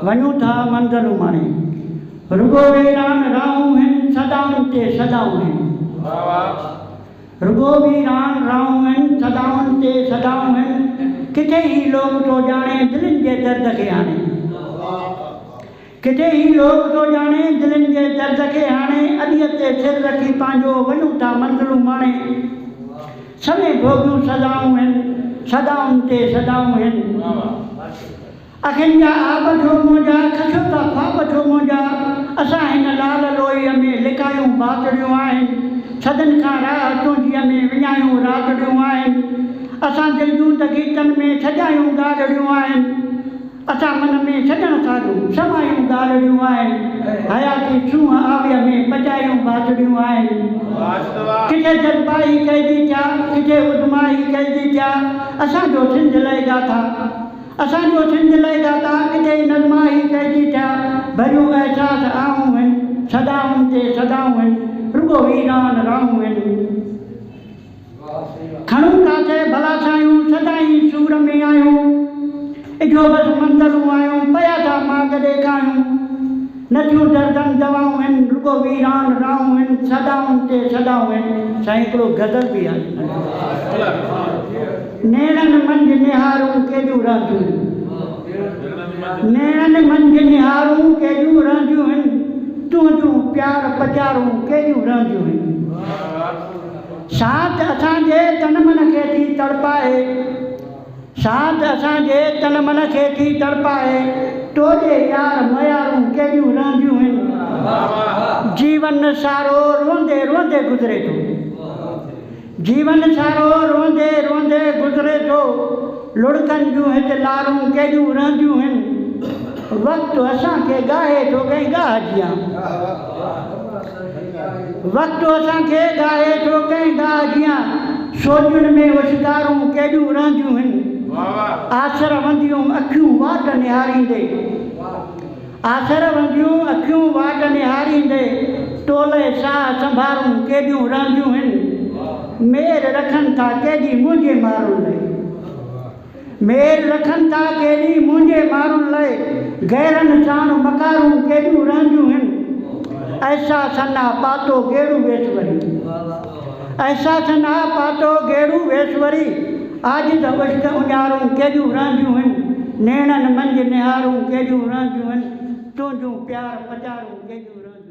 वञूं था मंज़िलूं माणे रुगो वीरान राहूं आहिनि सदाउनि ते सदाऊं आहिनि रुगो वीरान राहूं आहिनि सदाउनि ते सदाऊं आहिनि किथे ही लोग तो ॼाणे दिलनि जे दर्द खे हाणे किथे ही लोग तो ॼाणे दिलनि जे दर्द खे हाणे अॾीअ ते सिर रखी पंहिंजो वञूं था मंज़िलूं माणे सभई भोॻियूं सदाऊं आहिनि सदाउनि ते सदाऊं आहिनि अखियुनि जा आब छो मुंहिंजा खसो था ख्वाब छो मुंहिंजा असां हिन लाल लोईअ में लिकायूं बातड़ियूं आहिनि सदन खां राह तुंहिंजीअ में विञायूं रातड़ियूं आहिनि असां दिलि जूं त गीतनि में सजायूं ॻाल्हियूं आहिनि असां मन में छॾण सारियूं समायूं ॻाल्हियूं आहिनि हयाती सूंहं आवीअ में पचायूं बातड़ियूं आहिनि किथे जज़्बाई कैदी थिया किथे उदमाई कैदी थिया असांजो सिंध लहे गाथा असांजो सिंध लहे गाथा किथे नज़माई कैदी थिया भरियूं अहसास आऊं आहिनि सदाउनि ते सदाऊं आहिनि रुगो वीरान राहूं आहिनि खणूं काथे भला सायूं सदाई सूर में आयूं इजो बस मंज़िलूं आयूं पया था माॻ ॾेखायूं नथियूं दर्दनि दवाऊं आहिनि रुगो वीरान राहूं आहिनि सदाउनि ते सदाऊं आहिनि साईं हिकिड़ो गज़ल बि आहे नेणनि मंझि निहारूं केॾियूं रांदियूं नेणनि मंझि निहारूं केॾियूं रांदियूं आहिनि तुंहिंजूं प्यार पचारूं केॾियूं रांदियूं आहिनि साथ असांजे तन मन खे थी तड़पाए साथ असांजे तन मन खे थी तड़पाए तोड़े यार मयारूं केॾियूं रांदियूं आहिनि जीवन सारो रोंदे रोंदे गुज़रे थो जीवन सारो रोंदे रोंदे गुज़रे थो लुड़कनि जूं हिते लारूं केॾियूं रांदियूं आहिनि वक़्तु असांखे गाहे थो कंहिं गाह जियां वक़्तु असांखे गाहे थो कंहिं गाह जियां सोॼुनि में होशियारूं केॾियूं रांदियूं आहिनि आसर वंदियूं अखियूं वाट निहारींदे आसर वंदियूं अखियूं वाट निहारींदे टोले साह संभारूं केॾियूं रांदियूं आहिनि मेर रखनि था केॾी मुंहिंजे माण्हुनि लाइ मेर रखनि था केॾी मुंहिंजे माण्हुनि लाइ गैरनि साण मकारूं केॾियूं रांदियूं आहिनि ऐसा सन्ना पातो गेड़ू वेसवरी ऐसा सन्ना पातो गेड़ू वेसवरी आज त उश्क उञारूं केॾियूं रांदियूं आहिनि नेणनि मंझि निहारूं केॾियूं रांदियूं आहिनि तुंहिंजूं प्यार पचारूं केॾियूं रांदियूं